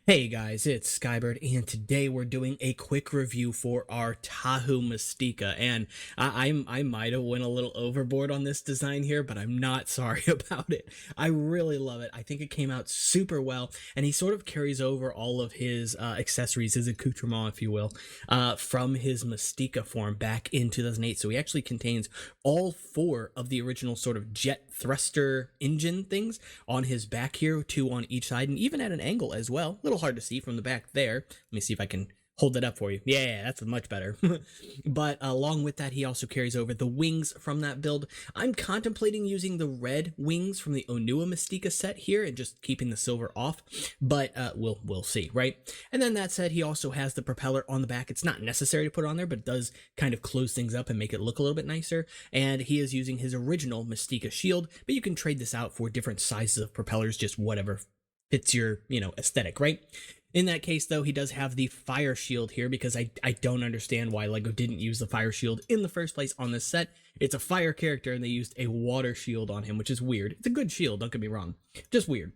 Hey guys, it's Skybird, and today we're doing a quick review for our Tahu Mistika. And I might have went a little overboard on this design here, but I'm not sorry about it. I really love it. I think it came out super well, and he sort of carries over all of his accessories, his accoutrement, if you will, from his Mistika form back in 2008. So he actually contains all four of the original sort of jet thruster engine things on his back here, two on each side, and even at an angle as well. A little hard to see from the back there. Let me see if I can hold that up for you. Yeah, that's much better. But along with that, he also carries over the wings from that build. I'm contemplating using the red wings from the Nuva Mistika set here and just keeping the silver off, but we'll see, right? And then that said, he also has the propeller on the back. It's not necessary to put on there, but it does kind of close things up and make it look a little bit nicer. And he is using his original Mistika shield, but you can trade this out for different sizes of propellers, just whatever fits your, aesthetic, right? In that case, though, he does have the fire shield here because I don't understand why LEGO didn't use the fire shield in the first place on this set. It's a fire character and they used a water shield on him, which is weird. It's a good shield, don't get me wrong. Just weird.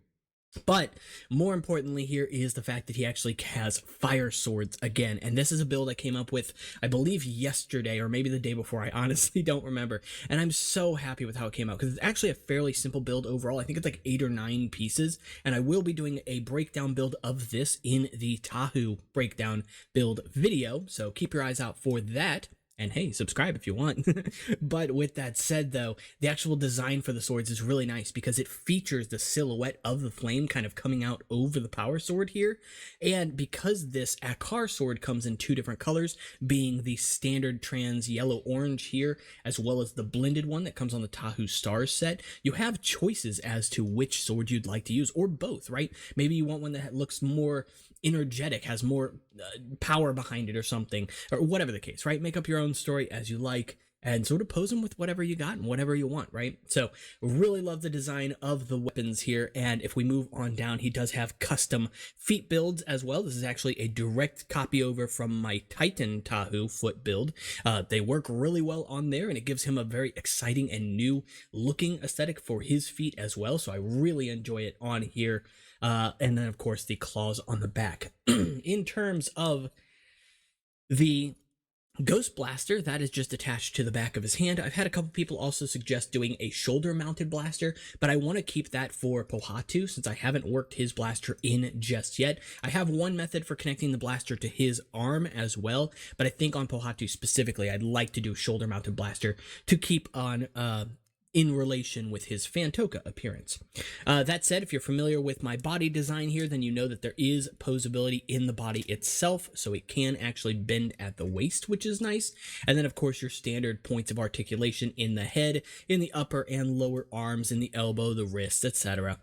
But more importantly here is the fact that he actually has fire swords again. And this is a build I came up with, I believe, yesterday or maybe the day before. I honestly don't remember. And I'm so happy with how it came out because it's actually a fairly simple build overall. I think it's like 8 or 9 pieces. And I will be doing a breakdown build of this in the Tahu breakdown build video. So keep your eyes out for that. And hey, subscribe if you want. But with that said, though, the actual design for the swords is really nice because it features the silhouette of the flame kind of coming out over the power sword here. And because this Akar sword comes in 2 different colors, being the standard trans yellow-orange here, as well as the blended one that comes on the Tahu Stars set, you have choices as to which sword you'd like to use, or both, right? Maybe you want one that looks more energetic, has more power behind it or something, or whatever the case, right? Make up your own story as you like and sort of pose them with whatever you got and whatever you want, right? So really love the design of the weapons here. And if we move on down, he does have custom feet builds as well. This is actually a direct copy over from my Titan Tahu foot build. They work really well on there and it gives him a very exciting and new looking aesthetic for his feet as well. So I really enjoy it on here. And then, of course, the claws on the back. In terms of the Ghost Blaster, that is just attached to the back of his hand. I've had a couple people also suggest doing a shoulder-mounted blaster, but I want to keep that for Pohatu since I haven't worked his blaster in just yet. I have one method for connecting the blaster to his arm as well, but I think on Pohatu specifically, I'd like to do shoulder-mounted blaster to keep on in relation with his Fantoka appearance. That said, if you're familiar with my body design here, then you know that there is posability in the body itself, so it can actually bend at the waist, which is nice. And then, of course, your standard points of articulation in the head, in the upper and lower arms, in the elbow, the wrists, etc.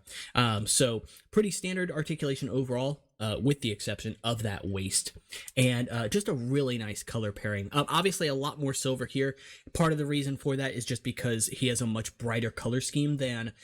So pretty standard articulation overall. With the exception of that waist, and just a really nice color pairing. Obviously a lot more silver here. Part of the reason for that is just because he has a much brighter color scheme than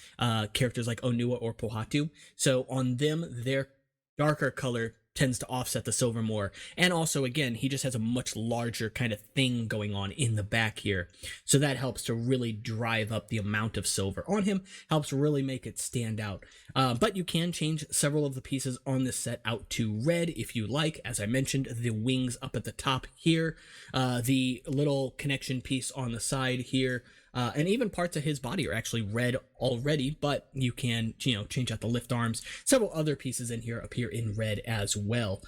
characters like Onua or Pohatu. So on them, their darker color tends to offset the silver more. And also, again, he just has a much larger kind of thing going on in the back here. So that helps to really drive up the amount of silver on him, helps really make it stand out. But you can change several of the pieces on this set out to red if you like. As I mentioned, the wings up at the top here, the little connection piece on the side here, and even parts of his body are actually red already, but you can, change out the lift arms. Several other pieces in here appear in red as well.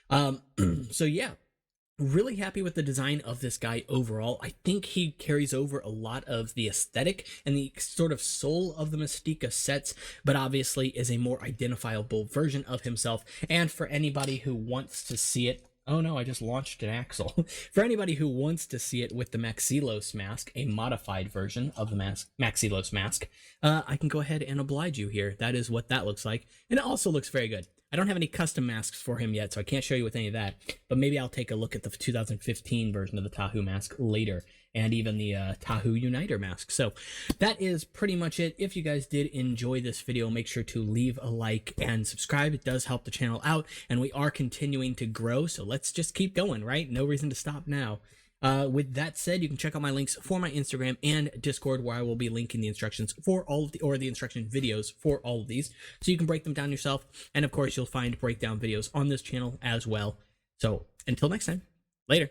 So yeah, really happy with the design of this guy overall. I think he carries over a lot of the aesthetic and the sort of soul of the Mistika sets, but obviously is a more identifiable version of himself. And for anybody who wants to see it, oh no, I just launched an axle. For anybody who wants to see it with the Maxilos mask, a modified version of the Maxilos mask, I can go ahead and oblige you here. That is what that looks like. And it also looks very good. I don't have any custom masks for him yet, so I can't show you with any of that. But maybe I'll take a look at the 2015 version of the Tahu mask later, and even the Tahu Uniter mask. So that is pretty much it. If you guys did enjoy this video, make sure to leave a like and subscribe. It does help the channel out, and we are continuing to grow, so let's just keep going, right? No reason to stop now. With that said, you can check out my links for my Instagram and Discord, where I will be linking the instructions for all of the instruction videos for all of these, so you can break them down yourself. And of course, you'll find breakdown videos on this channel as well. So until next time, later.